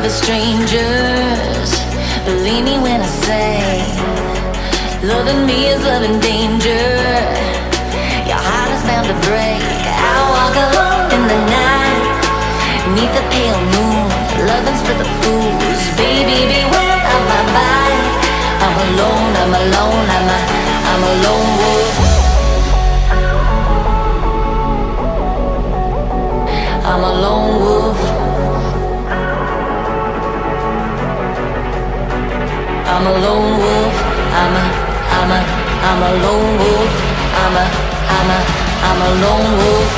love is strangers. Believe me when I say, loving me is loving danger. Your heart is bound to break. I walk alone in the night, neath the pale moon. Loving's for the fools. Baby, beware of my bite. I'm alone, I'm alone, I'm a lone wolf. I'm a lone wolf. I'm a lone wolf. I'm a lone wolf. I'm a lone wolf.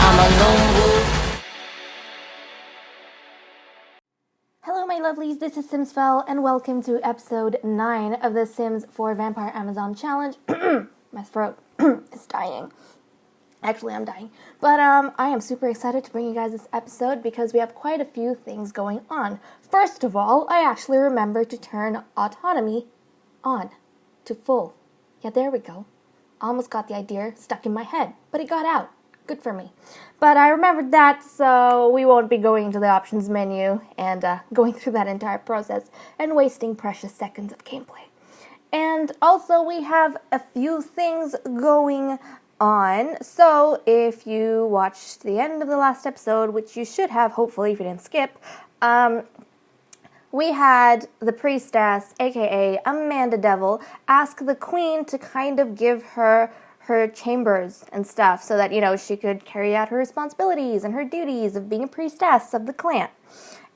I'm a lone wolf. Hello my lovelies, this is Simsfell and welcome to episode 9 of the Sims 4 Vampire Amazon Challenge. My throat is dying. Actually, I'm dying. But I am super excited to bring you guys this episode because we have quite a few things going on. First of all, I actually remembered to turn autonomy on to full. Yeah, there we go. Almost got the idea stuck in my head, but it got out. Good for me. But I remembered that, so we won't be going to the options menu and going through that entire process and wasting precious seconds of gameplay. And also, we have a few things going on. So if you watched the end of the last episode, which you should have, hopefully, if you didn't skip, we had the priestess, aka Amanda Devil, ask the queen to kind of give her chambers and stuff so that, you know, she could carry out her responsibilities and her duties of being a priestess of the clan.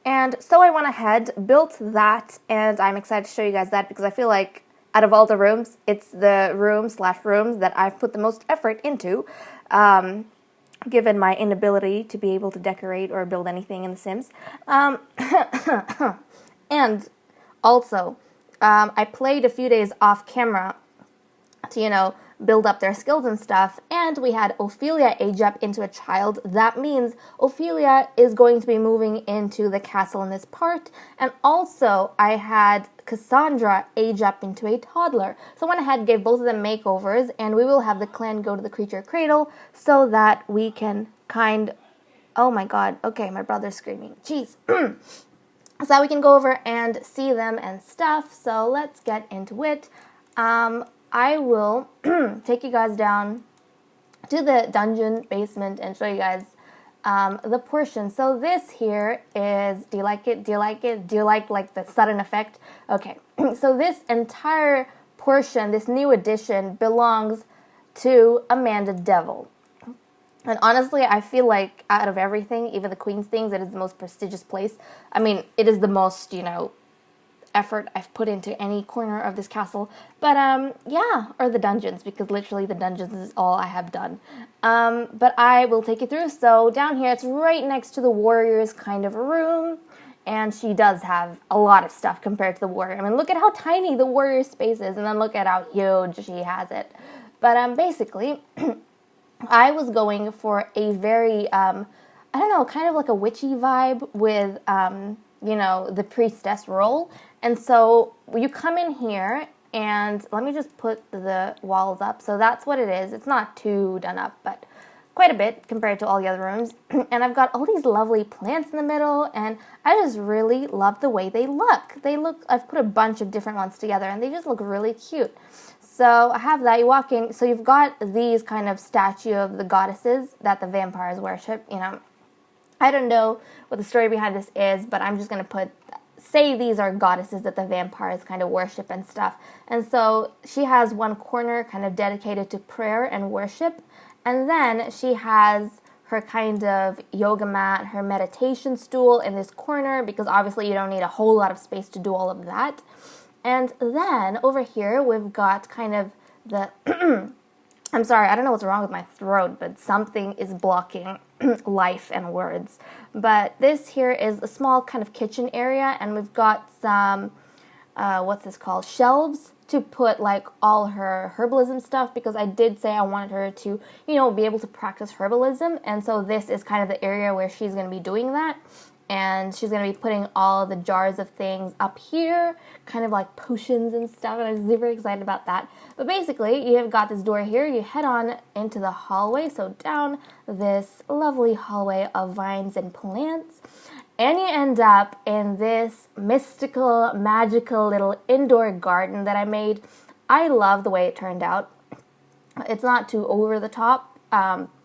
And so I went ahead, built that, and I'm excited to show you guys that because I feel like out of all the rooms, it's the rooms that I've put the most effort into, given my inability to be able to decorate or build anything in The Sims. And also, I played a few days off camera to, you know, build up their skills and stuff, and we had Ophelia age up into a child. That means Ophelia is going to be moving into the castle in this part, and also I had Cassandra age up into a toddler. So I went ahead and gave both of them makeovers, and we will have the clan go to the creature cradle so that we can oh my god, okay, my brother's screaming, jeez. So that we can go over and see them and stuff, so let's get into it. I will take you guys down to the dungeon basement and show you guys the portion. So this here is, do you like it? Do you like it? Do you like the sudden effect? Okay, so this entire portion, this new addition, belongs to Amanda Devil. And honestly, I feel like out of everything, even the Queen's things, it is the most prestigious place. I mean, it is the most, you know, effort I've put into any corner of this castle. But, yeah, or the dungeons, because literally the dungeons is all I have done. But I will take you through. So down here, it's right next to the warrior's kind of room. And she does have a lot of stuff compared to the warrior. I mean, look at how tiny the warrior's space is, and then look at how huge she has it. But, basically, I was going for a very, I don't know, kind of like a witchy vibe with, you know, the priestess role. And so you come in here, and let me just put the walls up. So that's what it is. It's not too done up, but quite a bit compared to all the other rooms. And I've got all these lovely plants in the middle, and I just really love the way they look. I've put a bunch of different ones together, and they just look really cute. So I have that. You walk in, so you've got these kind of statue of the goddesses that the vampires worship, you know. I don't know what the story behind this is, but I'm just going to say these are goddesses that the vampires kind of worship and stuff. And so she has one corner kind of dedicated to prayer and worship. And then she has her kind of yoga mat, her meditation stool in this corner, because obviously you don't need a whole lot of space to do all of that. And then over here we've got kind of the... I'm sorry, I don't know what's wrong with my throat, but something is blocking life and words. But this here is a small kind of kitchen area, and we've got some, what's this called, shelves to put like all her herbalism stuff, because I did say I wanted her to, you know, be able to practice herbalism, and so this is kind of the area where she's going to be doing that. And she's going to be putting all the jars of things up here, kind of like potions and stuff, and I'm super excited about that. But basically, you have got this door here, you head on into the hallway, so down this lovely hallway of vines and plants. and you end up in this mystical, magical little indoor garden that I made. I love the way it turned out. It's not too over the top,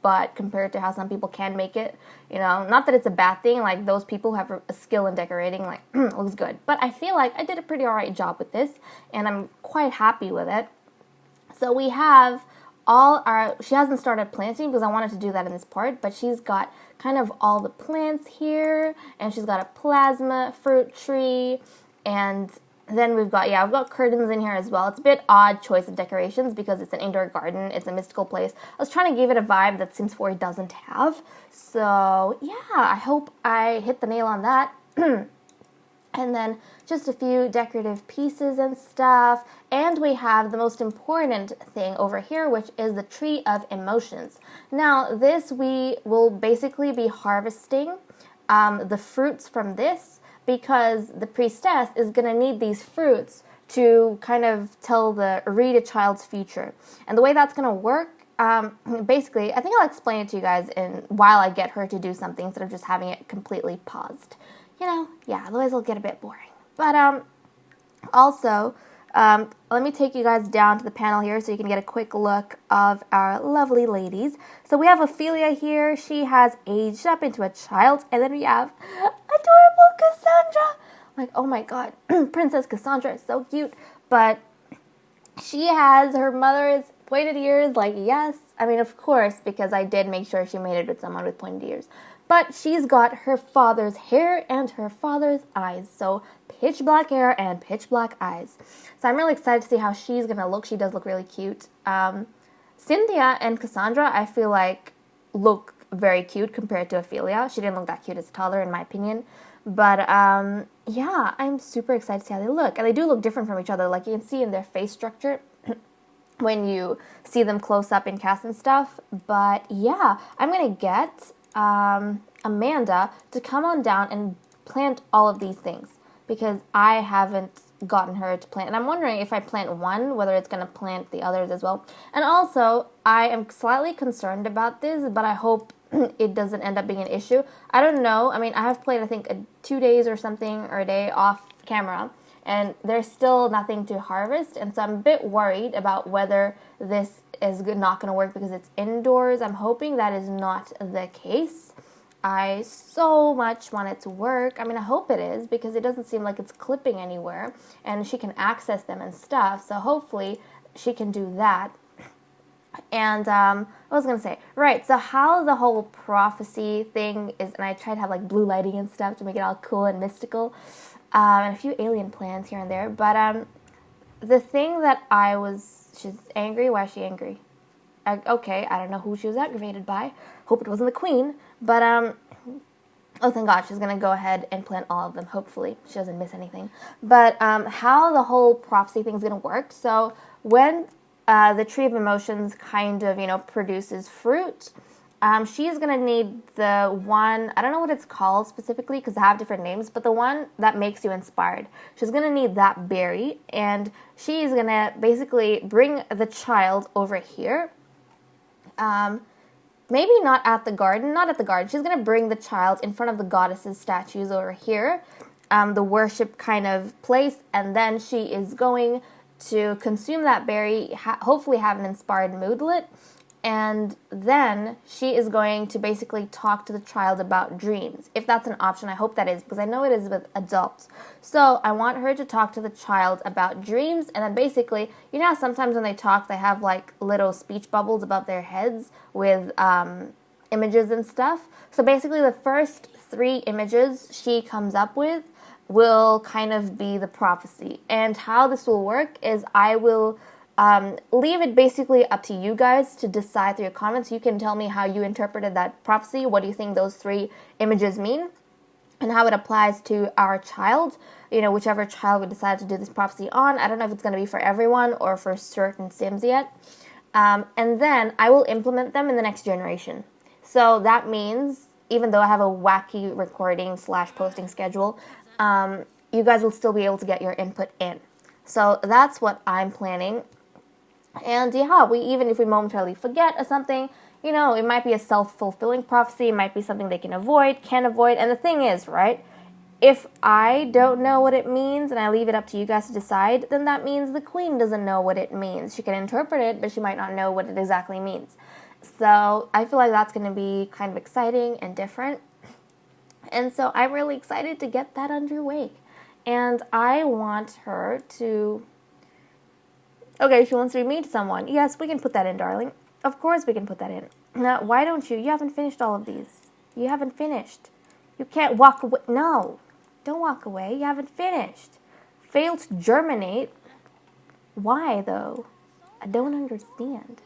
but compared to how some people can make it, not that it's a bad thing, like those people who have a skill in decorating, like, looks good. But I feel like I did a pretty alright job with this, and I'm quite happy with it. So we have she hasn't started planting because I wanted to do that in this part, but she's got kind of all the plants here, and she's got a plasma fruit tree, and then we've got curtains in here as well. It's a bit odd choice of decorations because it's an indoor garden, it's a mystical place. I was trying to give it a vibe that Sims 4 doesn't have. So yeah, I hope I hit the nail on that. And then just a few decorative pieces and stuff. And we have the most important thing over here, which is the Tree of Emotions. Now, this we will basically be harvesting the fruits from this, because the priestess is going to need these fruits to kind of read a child's future. And the way that's going to work, basically, I think I'll explain it to you guys while I get her to do something instead of just having it completely paused. Otherwise it'll get a bit boring. But also, let me take you guys down to the panel here so you can get a quick look of our lovely ladies. So we have Ophelia here. She has aged up into a child. And then we have adorable Cassandra. Like, oh my god, Princess Cassandra is so cute. But she has her mother's pointed ears. Like, yes. I mean, of course, because I did make sure she made it with someone with pointed ears. But she's got her father's hair and her father's eyes. So pitch black hair and pitch black eyes. So I'm really excited to see how she's going to look. She does look really cute. Cynthia and Cassandra, I feel like, look very cute compared to Ophelia. She didn't look that cute as a toddler, in my opinion. But, yeah, I'm super excited to see how they look. And they do look different from each other. Like, you can see in their face structure when you see them close up in cast and stuff. But, yeah, I'm going to get Amanda to come on down and plant all of these things, because I haven't gotten her to plant, and I'm wondering if I plant one, whether it's going to plant the others as well. And also, I am slightly concerned about this, but I hope it doesn't end up being an issue. I don't know. I mean, I have played, I think, 2 days or something, or a day off camera, and there's still nothing to harvest, and so I'm a bit worried about whether this is not going to work because it's indoors. I'm hoping that is not the case. I so much want it to work. I mean, I hope it is, because it doesn't seem like it's clipping anywhere, and she can access them and stuff, so hopefully she can do that. And what was I going to say? Right, so how the whole prophecy thing is, and I tried to have like blue lighting and stuff to make it all cool and mystical, and a few alien plans here and there, but the thing that she's angry. Why is she angry? Okay, I don't know who she was aggravated by. Hope it wasn't the queen. But, oh, thank God, she's going to go ahead and plant all of them, hopefully. She doesn't miss anything. But how the whole prophecy thing is going to work. So when the Tree of Emotions kind of, produces fruit, she's going to need the one, I don't know what it's called specifically because they have different names, but the one that makes you inspired. She's going to need that berry, and she's going to basically bring the child over here. Maybe not at the garden. She's going to bring the child in front of the goddesses' statues over here, the worship kind of place, and then she is going to consume that berry, hopefully have an inspired moodlet, and then she is going to basically talk to the child about dreams. If that's an option, I hope that is, because I know it is with adults. So I want her to talk to the child about dreams, and then basically, how sometimes when they talk, they have like little speech bubbles above their heads with images and stuff. So basically the first 3 images she comes up with will kind of be the prophecy. And how this will work is I will leave it basically up to you guys to decide through your comments. You can tell me how you interpreted that prophecy. What do you think those 3 images mean? And how it applies to our child. Whichever child we decide to do this prophecy on. I don't know if it's going to be for everyone or for certain Sims yet. And then I will implement them in the next generation. So that means, even though I have a wacky recording / posting schedule, you guys will still be able to get your input in. So that's what I'm planning. And yeah, even if we momentarily forget or something, you know, it might be a self-fulfilling prophecy. It might be something they can avoid, can't avoid. And the thing is, right, if I don't know what it means and I leave it up to you guys to decide, then that means the queen doesn't know what it means. She can interpret it, but she might not know what it exactly means. So I feel like that's going to be kind of exciting and different. And so I'm really excited to get that underway. And I want her to... Okay, she wants to meet someone. Yes, we can put that in, darling. Of course we can put that in. Now, why don't you? You haven't finished all of these. You haven't finished. You can't walk away. No, don't walk away. You haven't finished. Failed to germinate. Why, though? I don't understand.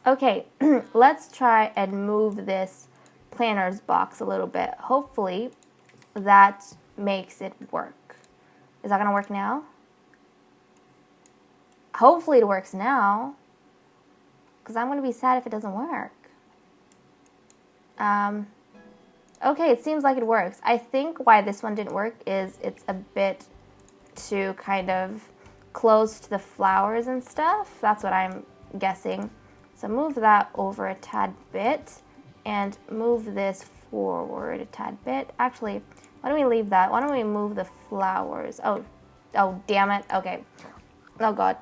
Okay, let's try and move this planner's box a little bit. Hopefully, that makes it work. Is that going to work now? Hopefully it works now, because I'm going to be sad if it doesn't work. Okay, it seems like it works. I think why this one didn't work is it's a bit too kind of close to the flowers and stuff. That's what I'm guessing. So move that over a tad bit and move this forward a tad bit. Actually, why don't we leave that? Why don't we move the flowers? Oh, damn it. Okay. Oh, God.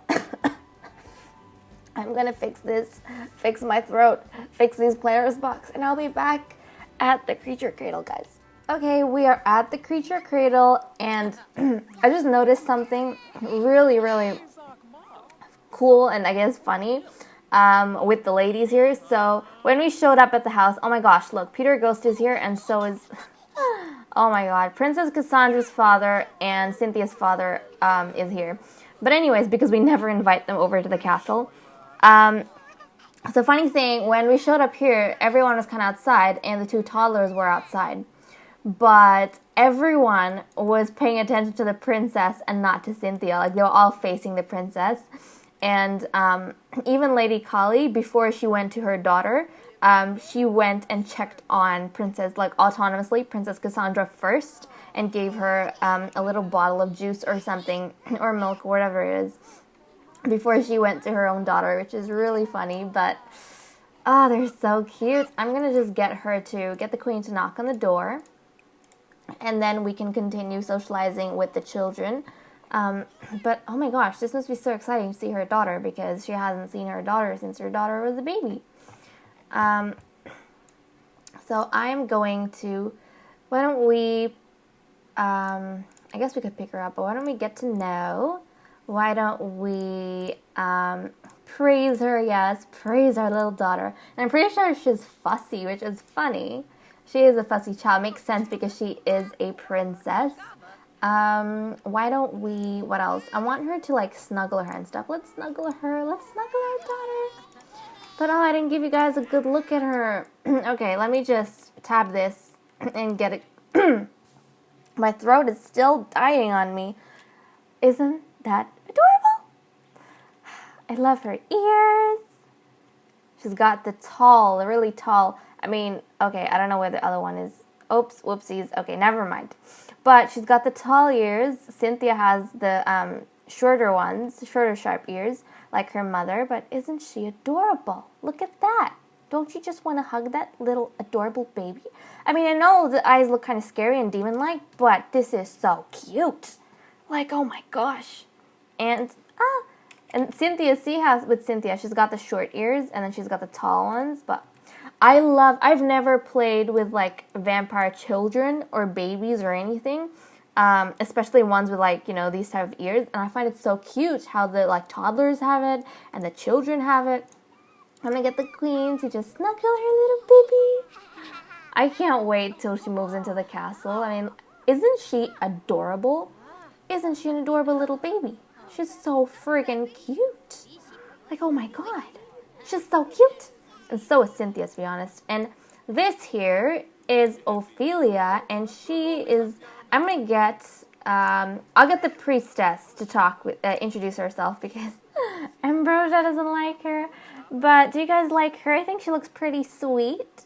I'm going to fix this, fix my throat, fix these planners box, and I'll be back at the creature cradle, guys. Okay, we are at the creature cradle, and I just noticed something really, really cool and I guess funny with the ladies here. So when we showed up at the house, oh my gosh, look, Peter Ghost is here, and so is... Oh my God, Princess Cassandra's father and Cynthia's father is here. But anyways, because we never invite them over to the castle. So funny thing, when we showed up here, everyone was kind of outside and the two toddlers were outside. But everyone was paying attention to the princess and not to Cynthia. Like, they were all facing the princess. And even Lady Kali, before she went to her daughter, she went and checked on Princess, like autonomously, Princess Cassandra first, and gave her a little bottle of juice or something, or milk, or whatever it is, before she went to her own daughter, which is really funny. But, they're so cute. I'm going to just get the queen to knock on the door, and then we can continue socializing with the children. But, oh my gosh, this must be so exciting to see her daughter, because she hasn't seen her daughter since her daughter was a baby. So I'm going to, why don't we, I guess we could pick her up, but why don't we get to know, why don't we, praise her, yes, praise our little daughter. And I'm pretty sure she's fussy, which is funny. She is a fussy child, makes sense because she is a princess. Why don't we, what else? I want her to, like, snuggle her and stuff. Let's snuggle her, let's snuggle our daughter. But, I didn't give you guys a good look at her. Okay, let me just tab this and get it. My throat is still dying on me. Isn't that adorable? I love her ears. She's got the really tall, okay, I don't know where the other one is. Oops, whoopsies. Okay, never mind. But she's got the tall ears. Cynthia has the shorter sharp ears, like her mother. But isn't she adorable? Look at that. Don't you just want to hug that little adorable baby? I know the eyes look kind of scary and demon-like, but this is so cute. Like, oh my gosh. And Cynthia, with Cynthia, she's got the short ears, and then she's got the tall ones. But I've never played with, like, vampire children or babies or anything. Especially ones with, like, these type of ears. And I find it so cute how the, like, toddlers have it and the children have it. I'm gonna get the queen to just snuggle her little baby. I can't wait till she moves into the castle. Isn't she adorable? Isn't she an adorable little baby? She's so friggin' cute. Like, oh my God. She's so cute. And so is Cynthia, to be honest. And this here is Ophelia, and she is... I'm gonna get... I'll get the priestess to introduce herself, because Ambrosia doesn't like her. But do you guys like her? I think she looks pretty sweet.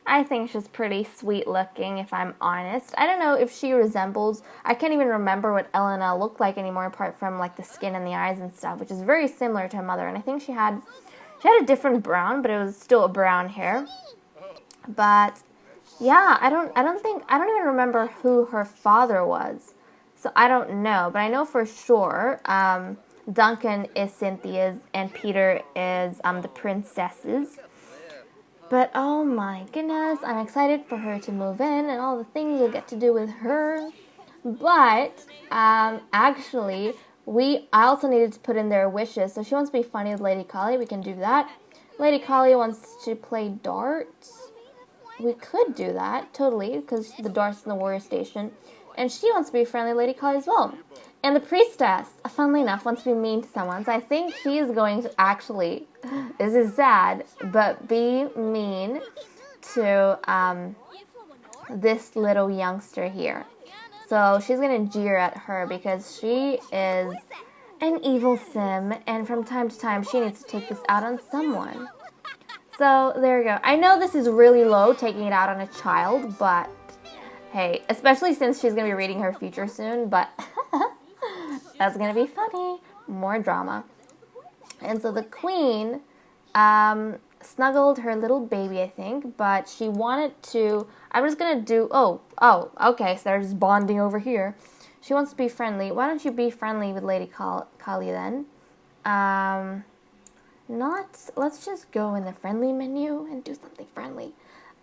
I think she's pretty sweet looking, if I'm honest. I don't know if she resembles... I can't even remember what Elena looked like anymore, apart from, like, the skin and the eyes and stuff, which is very similar to her mother. And I think she had She had a different brown, but it was still a brown hair. But yeah, I don't even remember who her father was. So I don't know, but I know for sure Duncan is Cynthia's and Peter is the princess's. But oh my goodness, I'm excited for her to move in and all the things we'll get to do with her. But actually, I also needed to put in their wishes. So she wants to be funny with Lady Kali. We can do that. Lady Kali wants to play darts. We could do that, totally, because the darts in the warrior station. And she wants to be friendly Lady Kali as well. And the priestess, funnily enough, wants to be mean to someone. So I think she's going to actually, this is sad, but be mean to this little youngster here. So she's going to jeer at her because she is an evil sim. And from time to time, she needs to take this out on someone. So there we go. I know this is really low, taking it out on a child, but hey, especially since she's going to be reading her future soon, but that's going to be funny. More drama. And so the queen snuggled her little baby, I think, but she wanted to, I'm just going to do, okay, so they're just bonding over here. She wants to be friendly. Why don't you be friendly with Lady Kali then? Let's just go in the friendly menu and do something friendly.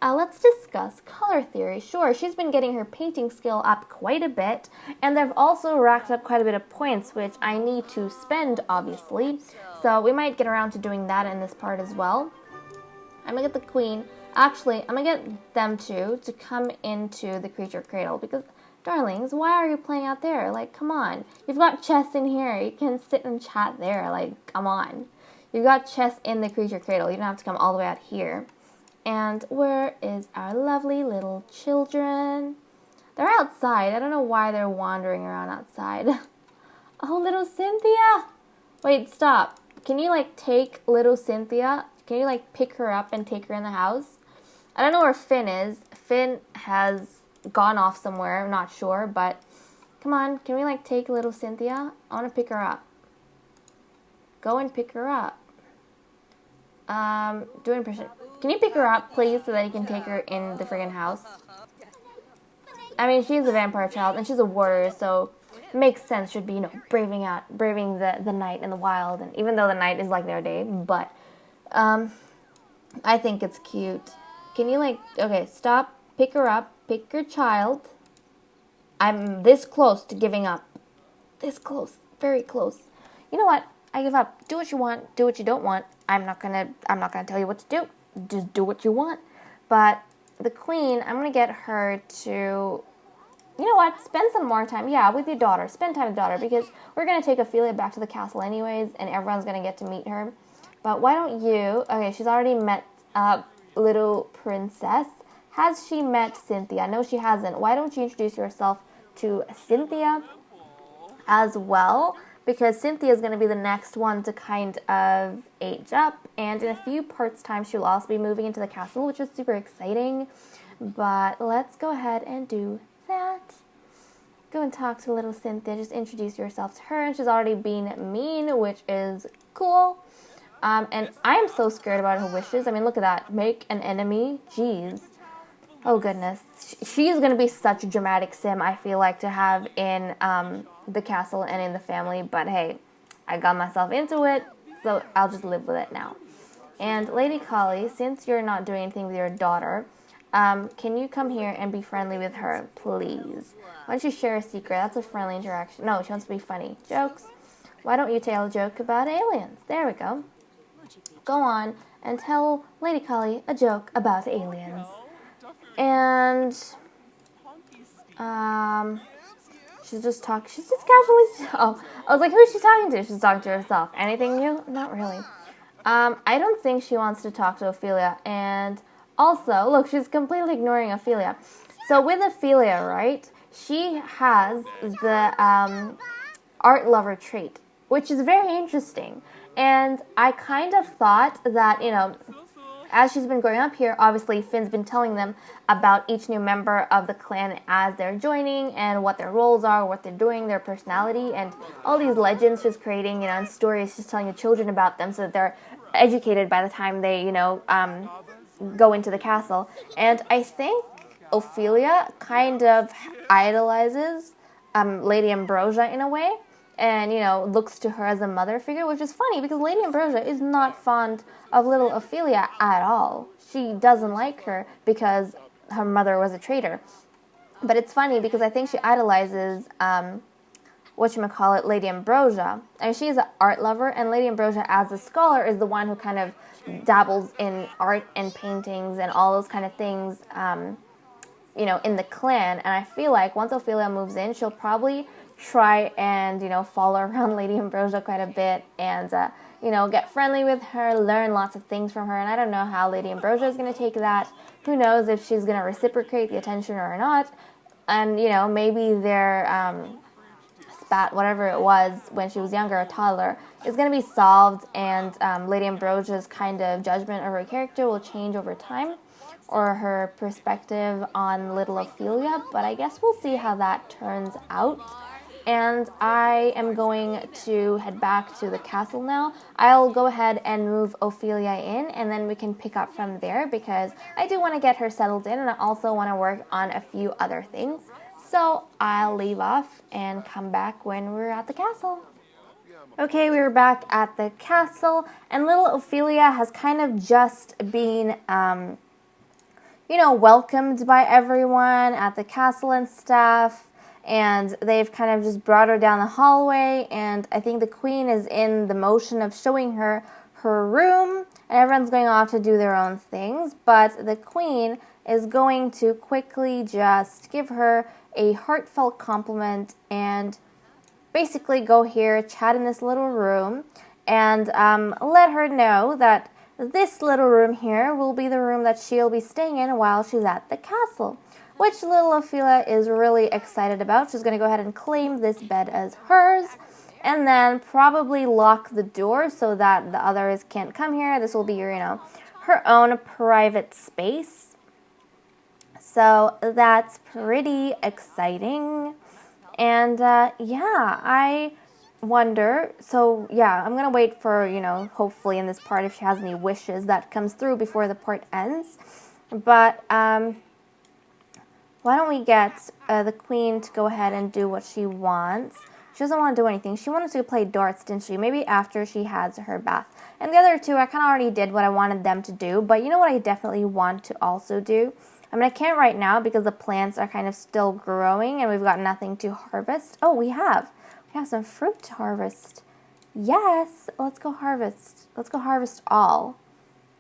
Let's discuss color theory. Sure, she's been getting her painting skill up quite a bit, and they've also racked up quite a bit of points, which I need to spend, obviously. So we might get around to doing that in this part as well. I'm going to get the queen. Actually, I'm going to get them two to come into the creature cradle, because, darlings, why are you playing out there? Like, come on. You've got chess in here. You can sit and chat there. Like, come on. You've got chess in the creature cradle. You don't have to come all the way out here. And where is our lovely little children? They're outside. I don't know why they're wandering around outside. Oh, little Cynthia. Wait, stop. Can you, like, take little Cynthia? Can you, like, pick her up and take her in the house? I don't know where Finn is. Finn has gone off somewhere. I'm not sure, but come on. Can we, like, take little Cynthia? I want to pick her up. Go and pick her up. Do an impression. Can you pick her up, please, so that you can take her in the friggin' house? I mean, she's a vampire child, and she's a warrior, so it makes sense. Should be, you know, braving the night in the wild, and even though the night is like their day, but, I think it's cute. Can you, like, okay, stop, pick her up, pick your child. I'm this close to giving up. This close, very close. You know what? I give up. Do what you want, do what you don't want. I'm not gonna tell you what to do. Just do what you want. But the queen, I'm gonna get her to, you know what, spend some more time, with your daughter. Spend time with your daughter, because we're gonna take Ophelia back to the castle anyways, and everyone's gonna get to meet her. But why don't you, okay, she's already met little princess. Has she met Cynthia? No, she hasn't. Why don't you introduce yourself to Cynthia as well? Because Cynthia is going to be the next one to kind of age up. And in a few parts' time, she'll also be moving into the castle, which is super exciting. But let's go ahead and do that. Go and talk to little Cynthia. Just introduce yourself to her. And she's already been mean, which is cool. And I am so scared about her wishes. I mean, look at that. Make an enemy. Jeez. Oh, goodness. She is going to be such a dramatic sim, I feel like, to have in the castle and in the family. But, hey, I got myself into it, so I'll just live with it now. And Lady Kali, since you're not doing anything with your daughter, can you come here and be friendly with her, please? Why don't you share a secret? That's a friendly interaction. No, she wants to be funny. Jokes. Why don't you tell a joke about aliens? There we go. Go on and tell Lady Kali a joke about aliens. And she's just casually, I was like, who is she talking to? She's talking to herself. Anything new? Not really. I don't think she wants to talk to Ophelia. And also, look, she's completely ignoring Ophelia. So with Ophelia, right, she has the art lover trait, which is very interesting. And I kind of thought that, you know, as she's been growing up here, obviously Finn's been telling them about each new member of the clan as they're joining and what their roles are, what they're doing, their personality, and all these legends she's creating, and stories she's telling the children about them so that they're educated by the time they, go into the castle. And I think Ophelia kind of idolizes Lady Ambrosia in a way, and looks to her as a mother figure, which is funny because Lady Ambrosia is not fond of little Ophelia at all. She doesn't like her because her mother was a traitor. But it's funny because I think she idolizes Lady Ambrosia. And she's an art lover, and Lady Ambrosia as a scholar is the one who kind of dabbles in art and paintings and all those kind of things in the clan. And I feel like once Ophelia moves in, she'll probably try and follow around Lady Ambrosia quite a bit and get friendly with her, learn lots of things from her. And I don't know how Lady Ambrosia is going to take that. Who knows if she's going to reciprocate the attention or not. And maybe their spat, whatever it was when she was younger, a toddler, is going to be solved, and Lady Ambrosia's kind of judgment of her character will change over time, or her perspective on little Ophelia. But I guess we'll see how that turns out. And I am going to head back to the castle now. I'll go ahead and move Ophelia in, and then we can pick up from there because I do want to get her settled in, and I also want to work on a few other things. So I'll leave off and come back when we're at the castle. Okay, we're back at the castle, and little Ophelia has kind of just been, welcomed by everyone at the castle and stuff. And they've kind of just brought her down the hallway, and I think the queen is in the motion of showing her her room, and everyone's going off to do their own things, but the queen is going to quickly just give her a heartfelt compliment and basically go here, chat in this little room, and let her know that this little room here will be the room that she'll be staying in while she's at the castle, which little Ophelia is really excited about. She's going to go ahead and claim this bed as hers, and then probably lock the door so that the others can't come here. This will be her own private space. So that's pretty exciting. And I wonder, I'm going to wait for, hopefully in this part if she has any wishes that comes through before the part ends. But why don't we get the queen to go ahead and do what she wants. She doesn't want to do anything. She wanted to play darts, didn't she? Maybe after she has her bath. And the other two, I kind of already did what I wanted them to do. But you know what I definitely want to also do? I mean, I can't right now because the plants are kind of still growing and we've got nothing to harvest. Oh, we have some fruit to harvest. Yes, let's go harvest. Let's go harvest all.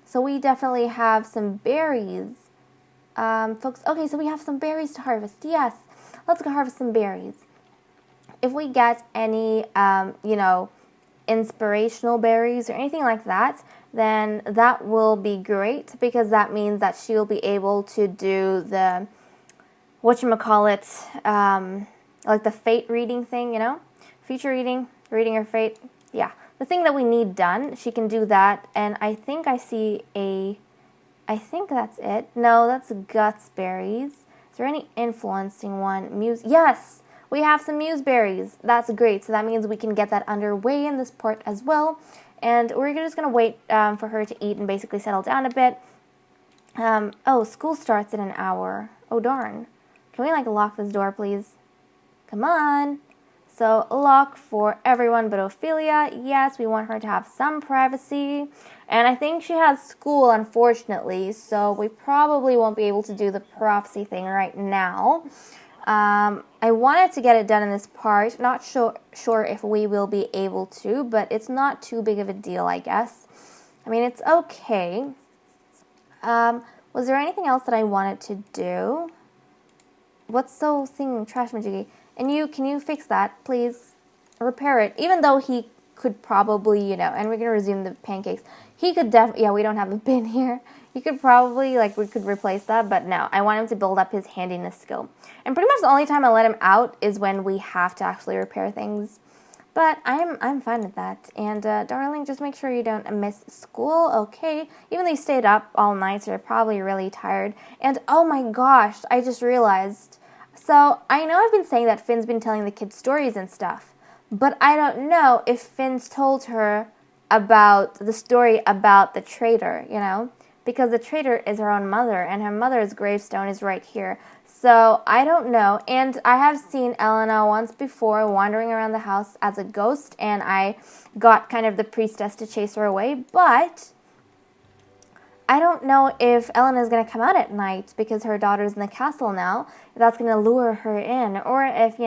So we definitely have some berries. Folks, okay, so we have some berries to harvest. Yes, let's go harvest some berries. If we get any, inspirational berries or anything like that, then that will be great because that means that she will be able to do the, like the fate reading thing, future reading her fate. Yeah, the thing that we need done, she can do that. And I think I see I think that's it. No, that's guts berries. Is there any influencing one? Yes, we have some museberries. That's great. So that means we can get that underway in this part as well. And we're just going to wait for her to eat and basically settle down a bit. School starts in an hour. Oh, darn. Can we, lock this door, please? Come on. So, lock for everyone but Ophelia. Yes, we want her to have some privacy. And I think she has school, unfortunately, so we probably won't be able to do the prophecy thing right now. I wanted to get it done in this part. Not sure if we will be able to, but it's not too big of a deal, I guess. I mean, it's okay. Was there anything else that I wanted to do? What's so thing, Trash Majiggy? And can you fix that, please? Repair it. Even though he could probably, and we're going to resume the pancakes. He could we don't have a bin here. He could probably, we could replace that, but no. I want him to build up his handiness skill. And pretty much the only time I let him out is when we have to actually repair things. But I'm fine with that. And darling, just make sure you don't miss school, okay? Even though you stayed up all night, so you're probably really tired. And oh my gosh, I just realized. So I know I've been saying that Finn's been telling the kids stories and stuff, but I don't know if Finn's told her about the story about the traitor, because the traitor is her own mother, and her mother's gravestone is right here. So I don't know, and I have seen Elena once before wandering around the house as a ghost, and I got kind of the priestess to chase her away, but I don't know if Elena is going to come out at night because her daughter's in the castle now, if that's going to lure her in, or if,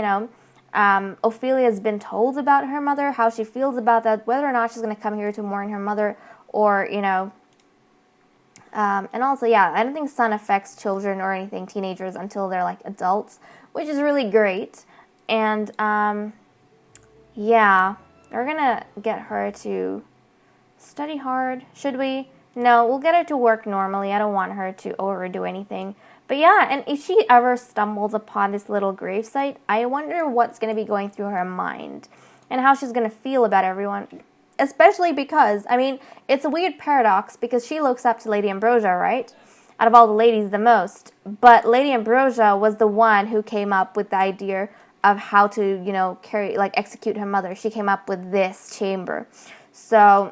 Ophelia's been told about her mother, how she feels about that, whether or not she's going to come here to mourn her mother, or, and also, I don't think sun affects children or anything, teenagers, until they're like adults, which is really great. And, we're gonna get her to study hard. Should we? No, we'll get her to work normally. I don't want her to overdo anything. But and if she ever stumbles upon this little gravesite, I wonder what's gonna be going through her mind and how she's gonna feel about everyone. Especially because, it's a weird paradox because she looks up to Lady Ambrosia, right? Out of all the ladies, the most. But Lady Ambrosia was the one who came up with the idea of how to, execute her mother. She came up with this chamber. So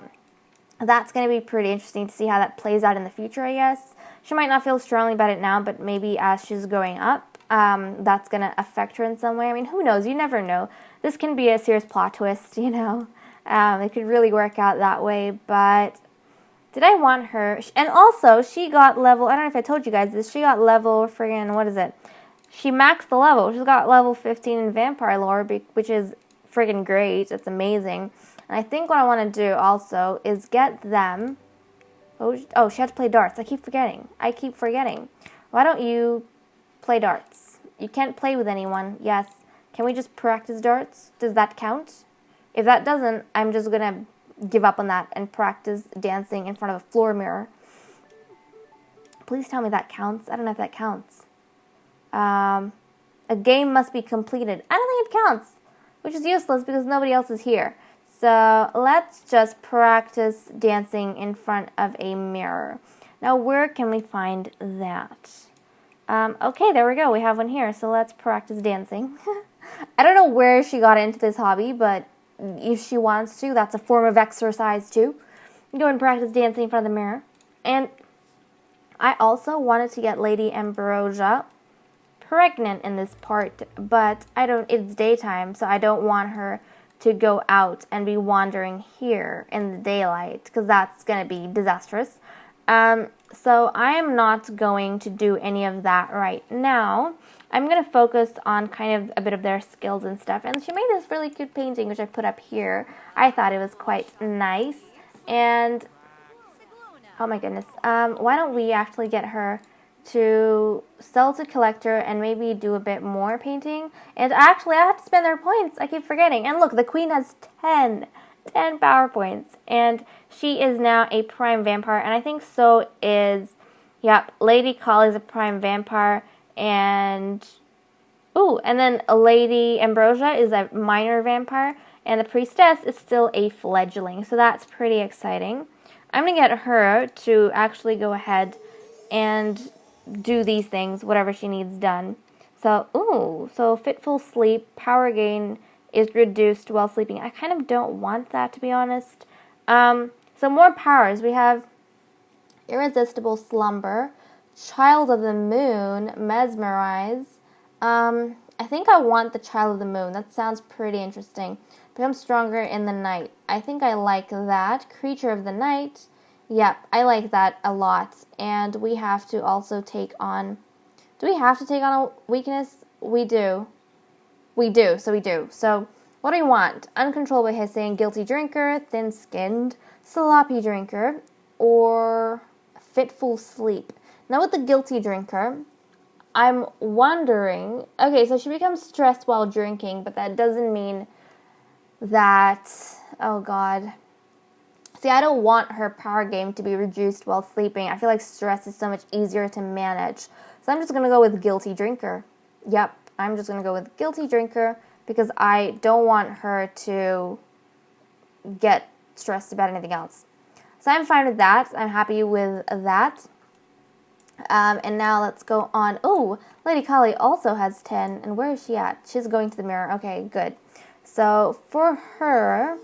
that's going to be pretty interesting to see how that plays out in the future, I guess. She might not feel strongly about it now, but maybe as she's growing up, that's going to affect her in some way. Who knows? You never know. This can be a serious plot twist, It could really work out that way, but did I want her? And also, she got level, I don't know if I told you guys this, she got level friggin', what is it? She maxed the level. She's got level 15 in vampire lore, which is friggin' great. It's amazing. And I think what I want to do also is get them. Oh, she had to play darts. I keep forgetting. Why don't you play darts? You can't play with anyone. Yes. Can we just practice darts? Does that count? If that doesn't, I'm just going to give up on that and practice dancing in front of a floor mirror. Please tell me that counts. I don't know if that counts. A game must be completed. I don't think it counts, which is useless because nobody else is here. So let's just practice dancing in front of a mirror. Now, where can we find that? Okay, there we go. We have one here. So let's practice dancing. I don't know where she got into this hobby, but if she wants to, that's a form of exercise too. Go and practice dancing in front of the mirror. And I also wanted to get Lady Ambrosia pregnant in this part, but it's daytime, so I don't want her to go out and be wandering here in the daylight, because that's going to be disastrous. So I am not going to do any of that right now. I'm going to focus on kind of a bit of their skills and stuff. And she made this really cute painting, which I put up here. I thought it was quite nice. And, oh my goodness, why don't we actually get her to sell to collector and maybe do a bit more painting. And actually, I have to spend their points. I keep forgetting. And look, the queen has 10 power points. And she is now a prime vampire. And I think so is, Lady Collie's a prime vampire. And then Lady Ambrosia is a minor vampire. And the priestess is still a fledgling. So that's pretty exciting. I'm going to get her to actually go ahead and do these things, whatever she needs done. So fitful sleep, power gain is reduced while sleeping. I kind of don't want that, to be honest. So more powers. We have irresistible slumber, child of the moon, mesmerize. I think I want the child of the moon. That sounds pretty interesting. Become stronger in the night. I think I like that. Creature of the night. Yep, I like that a lot. And we have to also take on... Do we have to take on a weakness? We do. So, what do we want? Uncontrollable hissing, guilty drinker, thin-skinned, sloppy drinker, or fitful sleep. Now with the guilty drinker, I'm wondering... Okay, so she becomes stressed while drinking, but that doesn't mean that... Oh, God... See, I don't want her power game to be reduced while sleeping. I feel like stress is so much easier to manage. So I'm just going to go with guilty drinker. Yep, I'm just going to go with guilty drinker because I don't want her to get stressed about anything else. So I'm fine with that. I'm happy with that. And now let's go on. Oh, Lady Kali also has 10. And where is she at? She's going to the mirror. Okay, good. So for her,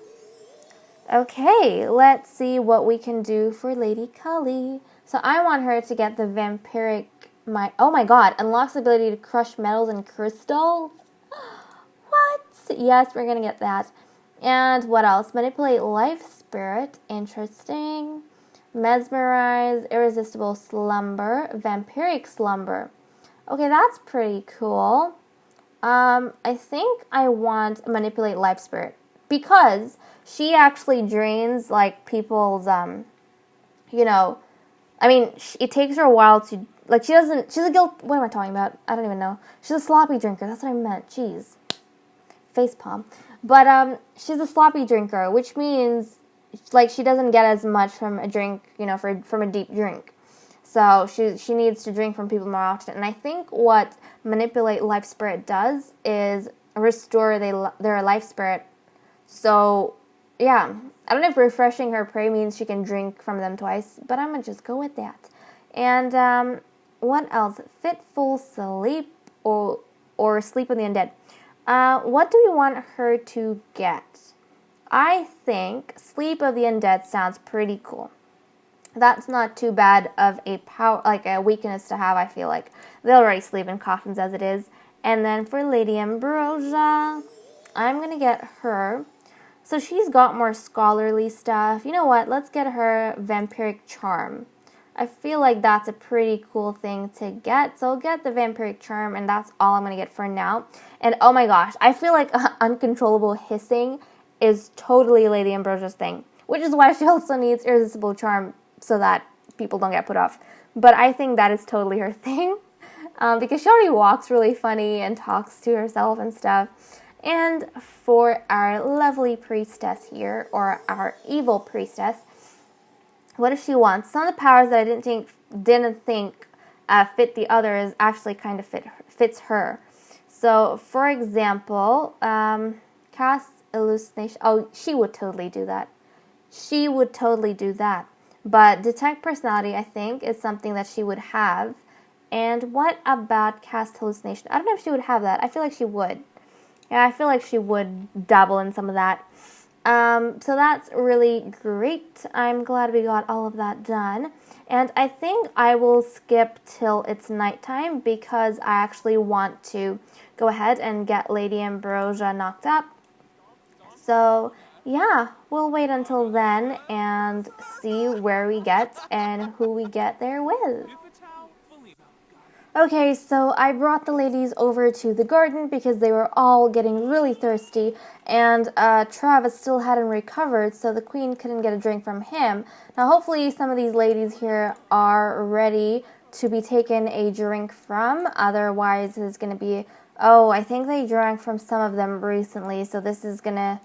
okay, let's see what we can do for Lady Kali. So I want her to get the vampiric, oh my god, unlocks the ability to crush metals and crystals. What? Yes, we're gonna get that. And what else? Manipulate life spirit. Interesting. Mesmerize, irresistible slumber, vampiric slumber. Okay, that's pretty cool. I think I want manipulate life spirit because she actually drains like people's it takes her a while to she's a guilt. What am I talking about? I don't even know. She's a sloppy drinker. That's what I meant. Jeez, facepalm. But she's a sloppy drinker, which means like she doesn't get as much from a drink, from a deep drink. So she needs to drink from people more often. And I think what manipulate life spirit does is restore their life spirit. So yeah, I don't know if refreshing her prey means she can drink from them twice, but I'm gonna just go with that. And what else? Fitful sleep or sleep of the undead. What do we want her to get? I think Sleep of the Undead sounds pretty cool. That's not too bad of a power, like a weakness to have, I feel like. They'll already sleep in coffins as it is. And then for Lady Ambrosia, I'm going to get her. So she's got more scholarly stuff. You know what? Let's get her Vampiric Charm. I feel like that's a pretty cool thing to get. So I'll get the Vampiric Charm, and that's all I'm going to get for now. And oh my gosh, I feel like uncontrollable hissing is totally Lady Ambrosia's thing, which is why she also needs Irresistible Charm so that people don't get put off. But I think that is totally her thing, because she already walks really funny and talks to herself and stuff. And for our lovely priestess here, or our evil priestess, what does she want? Some of the powers that I didn't think fit the others actually kind of fits her. So, for example, cast hallucination. Oh, she would totally do that. She would totally do that. But detect personality, I think, is something that she would have. And what about cast hallucination? I don't know if she would have that. I feel like she would. Yeah, I feel like she would dabble in some of that. So that's really great. I'm glad we got all of that done. And I think I will skip till it's nighttime because I actually want to go ahead and get Lady Ambrosia knocked up. So yeah, we'll wait until then and see where we get and who we get there with. Okay, so I brought the ladies over to the garden because they were all getting really thirsty, and Travis still hadn't recovered, so the queen couldn't get a drink from him. Now, hopefully some of these ladies here are ready to be taken a drink from, otherwise it's going to be, I think they drank from some of them recently, so this is going to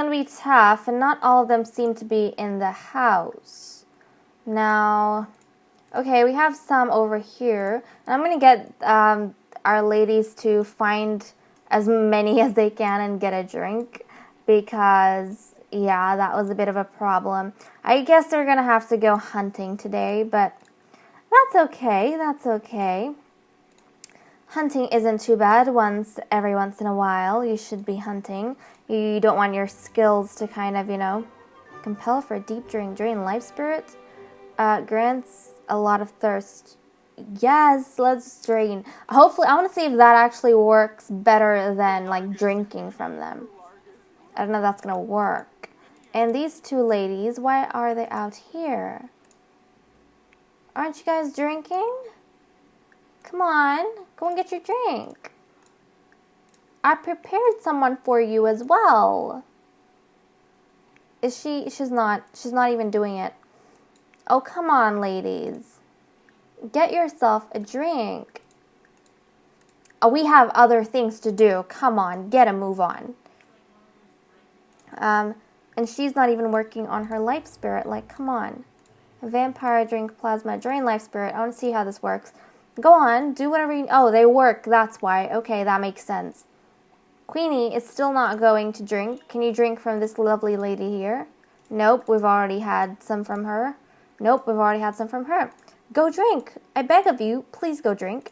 be tough, and not all of them seem to be in the house. Now, okay, we have some over here. And I'm going to get our ladies to find as many as they can and get a drink. Because, yeah, that was a bit of a problem. I guess they're going to have to go hunting today. But that's okay. That's okay. Hunting isn't too bad. Every once in a while, you should be hunting. You don't want your skills to kind of, compel for a deep drain life spirit. Grants a lot of thirst. Yes, let's drain. Hopefully, I want to see if that actually works better than like drinking from them. I don't know if that's gonna work. And these two ladies, why are they out here? Aren't you guys drinking? Come on, go and get your drink. I prepared someone for you as well. Is she? She's not even doing it. Oh, come on, ladies. Get yourself a drink. Oh, we have other things to do. Come on, get a move on. And she's not even working on her life spirit. Like, come on. A vampire drink plasma, drain life spirit. I want to see how this works. Go on, do whatever you... Oh, they work. That's why. Okay, that makes sense. Queenie is still not going to drink. Can you drink from this lovely lady here? Nope, we've already had some from her. Nope, we've already had some from her. Go drink. I beg of you, please go drink.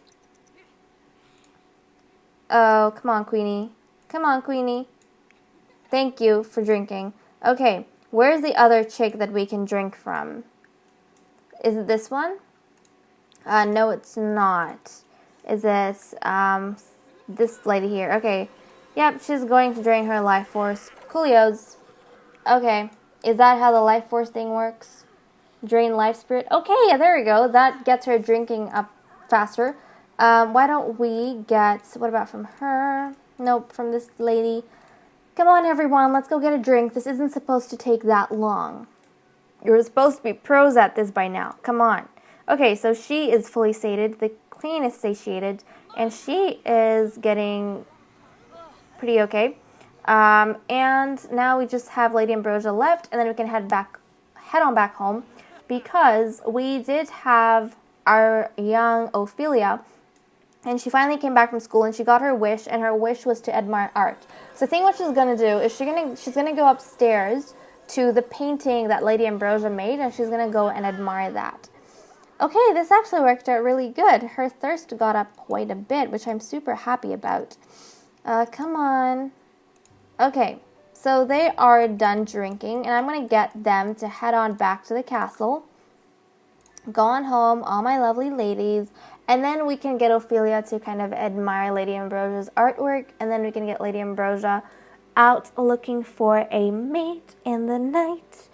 Oh, come on, Queenie. Come on, Queenie. Thank you for drinking. Okay, where's the other chick that we can drink from? Is it this one? No, it's not. Is it this lady here? Okay. Yep, she's going to drain her life force. Coolios. Okay. Is that how the life force thing works? Drain life spirit? Okay, yeah, there we go. That gets her drinking up faster. Why don't we get... What about from her? Nope, from this lady. Come on, everyone. Let's go get a drink. This isn't supposed to take that long. You're supposed to be pros at this by now. Come on. Okay, so she is fully sated. The queen is satiated. And she is getting pretty okay. And now we just have Lady Ambrosia left. And then we can head on back home. Because we did have our young Ophelia. And she finally came back from school and she got her wish. And her wish was to admire art. So I think what she's going to do is she's going to go upstairs to the painting that Lady Ambrosia made. And she's going to go and admire that. Okay, this actually worked out really good. Her thirst got up quite a bit, which I'm super happy about. Come on. Okay, so they are done drinking, and I'm going to get them to head on back to the castle. Go on home, all my lovely ladies, and then we can get Ophelia to kind of admire Lady Ambrosia's artwork, and then we can get Lady Ambrosia out looking for a mate in the night.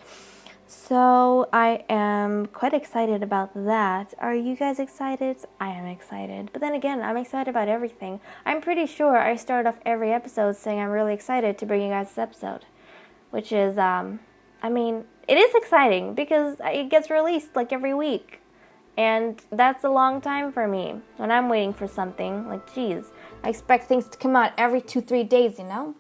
So I am quite excited about that. Are you guys excited? I am excited. But then again, I'm excited about everything. I'm pretty sure I start off every episode saying I'm really excited to bring you guys this episode. Which is, I mean, it is exciting because it gets released like every week. And that's a long time for me when I'm waiting for something. Like, geez, I expect things to come out every 2-3 days, you know?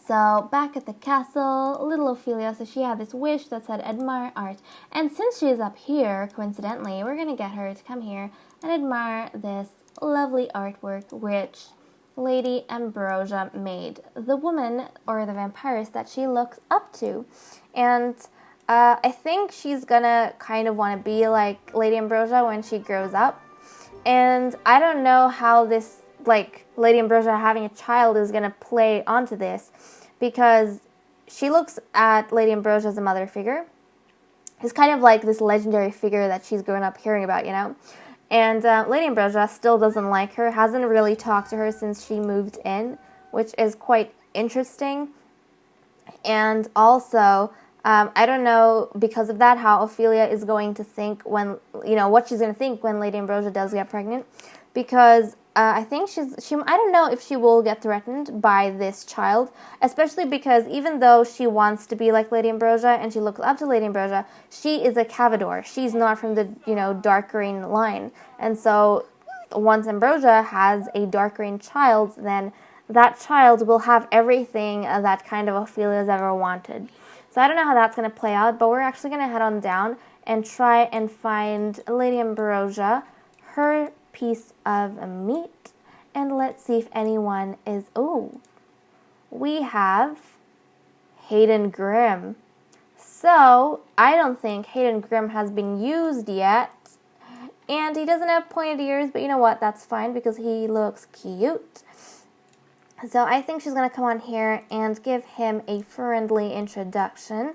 So, back at the castle, little Ophelia, so she had this wish that said, admire art. And since she's up here, coincidentally, we're going to get her to come here and admire this lovely artwork which Lady Ambrosia made. The woman, or the vampirist, that she looks up to. And I think she's going to kind of want to be like Lady Ambrosia when she grows up. And I don't know how this, like, Lady Ambrosia having a child is going to play onto this. Because she looks at Lady Ambrosia as a mother figure. It's kind of like this legendary figure that she's grown up hearing about, you know. And Lady Ambrosia still doesn't like her, hasn't really talked to her since she moved in, which is quite interesting. And also, I don't know, because of that, how Ophelia is going to think when, you know, what she's going to think when Lady Ambrosia does get pregnant. Because I think I don't know if she will get threatened by this child, especially because even though she wants to be like Lady Ambrosia and she looks up to Lady Ambrosia, she is a Cavador. She's not from the, you know, dark green line. And so once Ambrosia has a dark green child, then that child will have everything that kind of Ophelia's ever wanted. So I don't know how that's going to play out, but we're actually going to head on down and try and find Lady Ambrosia, her piece of meat, and let's see if anyone is... Oh, we have Hayden Grimm. So I don't think Hayden Grimm has been used yet, and he doesn't have pointed ears, but you know what, that's fine because he looks cute. So I think she's going to come on here and give him a friendly introduction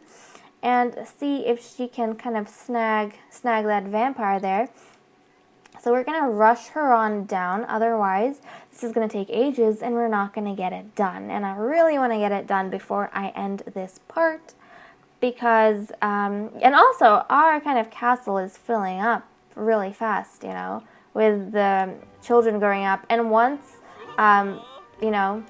and see if she can kind of snag that vampire there. So we're going to rush her on down, otherwise this is going to take ages and we're not going to get it done. And I really want to get it done before I end this part because, and also our kind of castle is filling up really fast, you know, with the children growing up. And once, you know,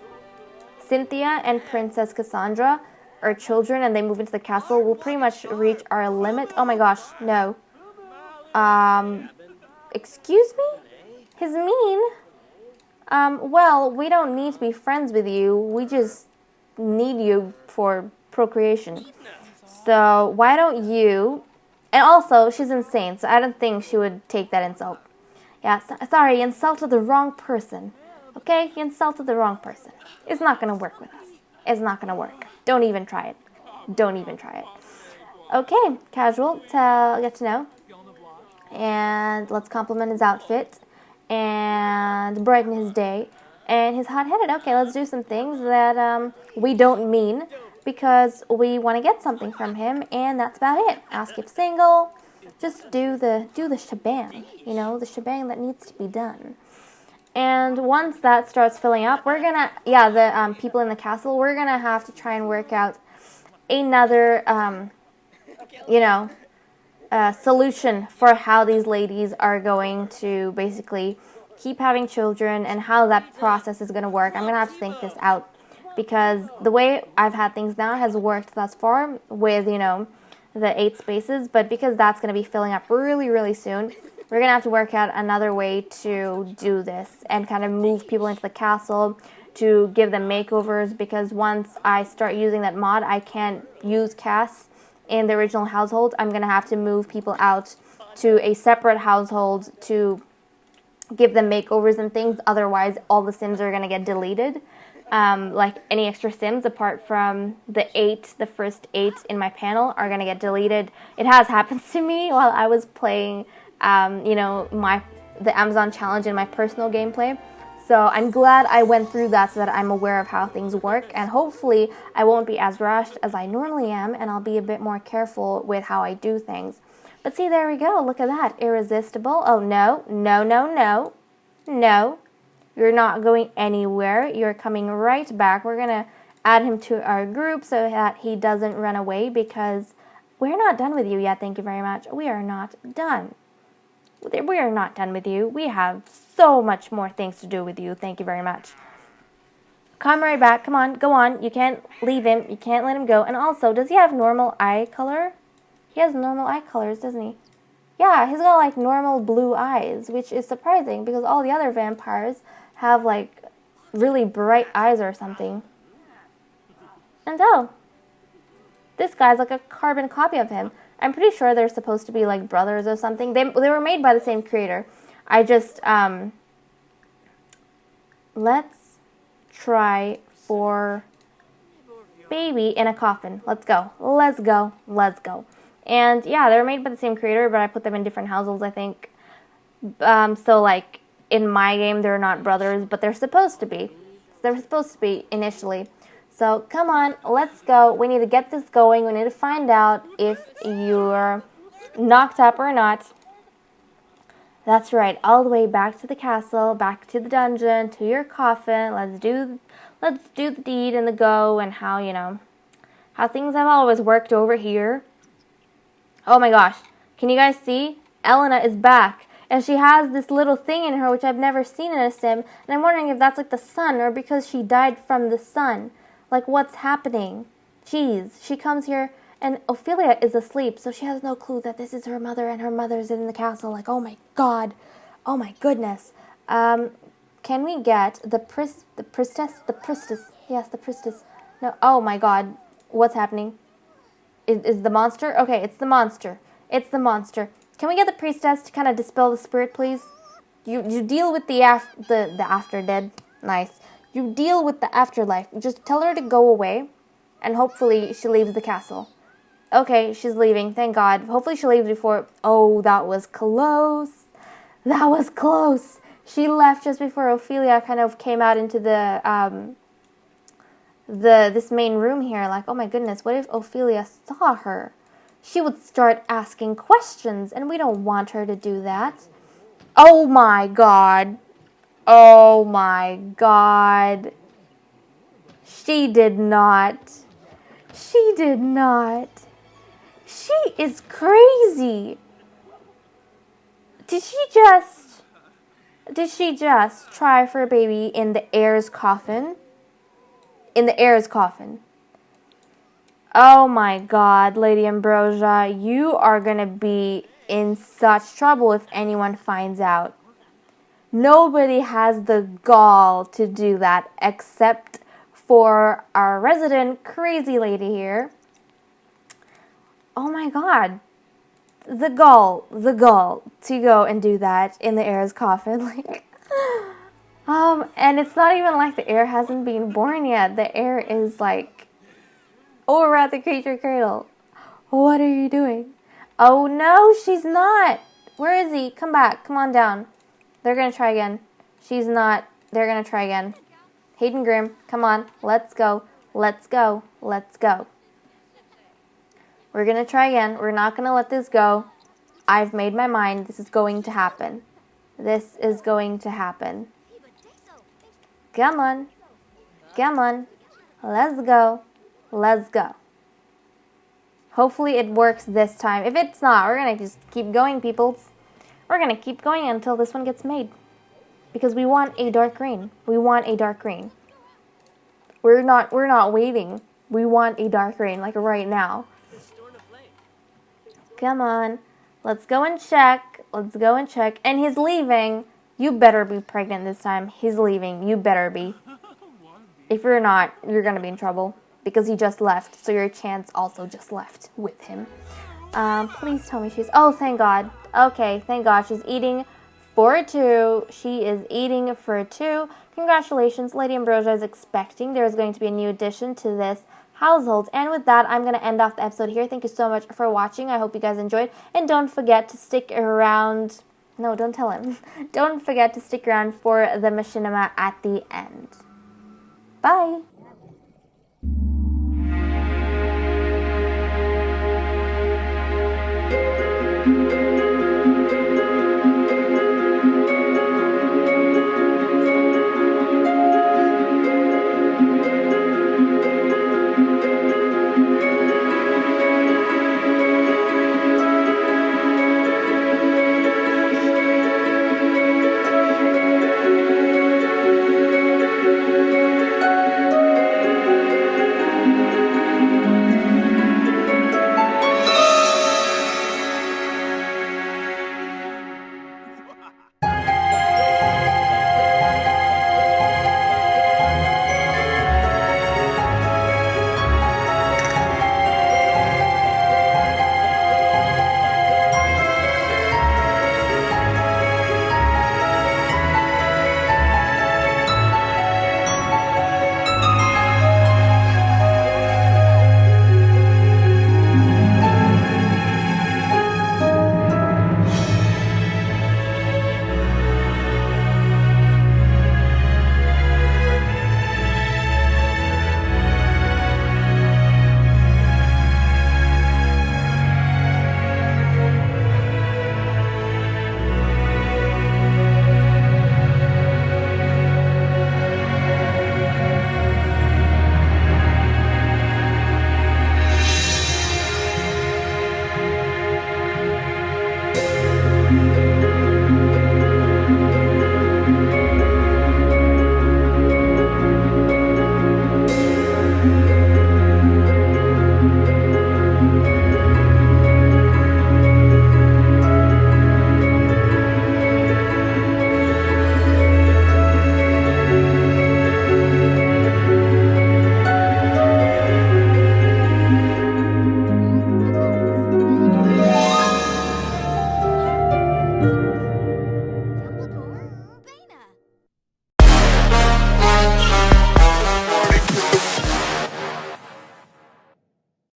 Cynthia and Princess Cassandra are children and they move into the castle, we'll pretty much reach our limit. Oh my gosh, no. Excuse me? He's mean? Well, we don't need to be friends with you. We just need you for procreation. So, why don't you... And also, she's insane, so I don't think she would take that insult. Yeah, sorry, insulted the wrong person. Okay, you insulted the wrong person. It's not gonna work with us. It's not gonna work. Don't even try it. Don't even try it. Okay, casual to get to know. And let's compliment his outfit and brighten his day. And he's hot-headed. Okay, let's do some things that we don't mean because we want to get something from him, and that's about it. Ask if single. Just do the shebang, you know, the shebang that needs to be done. And once that starts filling up, we're gonna, the people in the castle, we're gonna have to try and work out another, solution for how these ladies are going to basically keep having children and how that process is going to work. I'm going to have to think this out because the way I've had things now has worked thus far with, the 8 spaces, but because that's going to be filling up really, really soon, we're going to have to work out another way to do this and kind of move people into the castle to give them makeovers, because once I start using that mod, I can't use casts in the original household. I'm going to have to move people out to a separate household to give them makeovers and things. Otherwise, all the Sims are going to get deleted. Like any extra Sims apart from the first 8 in my panel are going to get deleted. It has happened to me while I was playing, the Amazon challenge in my personal gameplay. So I'm glad I went through that so that I'm aware of how things work, and hopefully I won't be as rushed as I normally am, and I'll be a bit more careful with how I do things. But see, there we go. Look at that. Irresistible. Oh, no. No, no, no. No. You're not going anywhere. You're coming right back. We're going to add him to our group so that he doesn't run away, because we're not done with you yet. Thank you very much. We are not done. We are not done with you. We have so much more things to do with you. Thank you very much. Come right back. Come on. Go on. You can't leave him. You can't let him go. And also, does he have normal eye color? He has normal eye colors, doesn't he? Yeah, he's got like normal blue eyes, which is surprising because all the other vampires have like really bright eyes or something. And oh, this guy's like a carbon copy of him. I'm pretty sure they're supposed to be like brothers or something. They were made by the same creator. I just, let's try for baby in a coffin. Let's go. Let's go. Let's go. And yeah, they were made by the same creator, but I put them in different households, I think. So like in my game, they're not brothers, but they're supposed to be. They're supposed to be initially. So come on, let's go. We need to get this going. We need to find out if you're knocked up or not. That's right, all the way back to the castle, back to the dungeon, to your coffin. Let's do the deed and the go, and how, how things have always worked over here. Oh my gosh, can you guys see? Elena is back, and she has this little thing in her which I've never seen in a sim, and I'm wondering if that's like the sun or because she died from the sun. Like, what's happening? Jeez, she comes here, and Ophelia is asleep, so she has no clue that this is her mother, and her mother's in the castle. Like, oh my god. Oh my goodness. Can we get the priestess? Yes, the priestess. No, oh my god. What's happening? Is the monster? Okay, it's the monster. It's the monster. Can we get the priestess to kind of dispel the spirit, please? You deal with the after dead. Nice. You deal with the afterlife. Just tell her to go away, and hopefully she leaves the castle. Okay, she's leaving. Thank God. Hopefully she leaves before... Oh, that was close. That was close. She left just before Ophelia kind of came out into this main room here. Like, oh my goodness, what if Ophelia saw her? She would start asking questions, and we don't want her to do that. Oh my God. Oh my God. She did not. She did not. She is crazy. Did she just try for a baby in the heir's coffin? In the heir's coffin. Oh my God, Lady Ambrosia, you are gonna be in such trouble if anyone finds out. Nobody has the gall to do that except for our resident crazy lady here. Oh my God. The gall to go and do that in the heir's coffin. Like, And it's not even like the heir hasn't been born yet. The heir is like over at the creature cradle. What are you doing? Oh no, she's not. Where is he? Come back. Come on down. They're gonna try again. She's not. They're gonna try again. Hayden Grimm, come on. Let's go. Let's go. Let's go. We're gonna try again. We're not gonna let this go. I've made my mind. This is going to happen. This is going to happen. Come on. Come on. Let's go. Let's go. Hopefully it works this time. If it's not, we're going to just keep going, peoples. We're going to keep going until this one gets made. Because we want a dark green. We want a dark green. We're not waiting. We want a dark green, like right now. Come on. Let's go and check. Let's go and check. And he's leaving. You better be pregnant this time. He's leaving. You better be. If you're not, you're going to be in trouble. Because he just left. So your chance also just left with him. Please tell me she's... Oh, thank God. Okay, thank God. She's eating for 2. She is eating for 2. Congratulations. Lady Ambrosia is expecting there is going to be a new addition to this household. And with that, I'm going to end off the episode here. Thank you so much for watching. I hope you guys enjoyed. And don't forget to stick around... No, don't tell him. Don't forget to stick around for the machinima at the end. Bye. Thank you.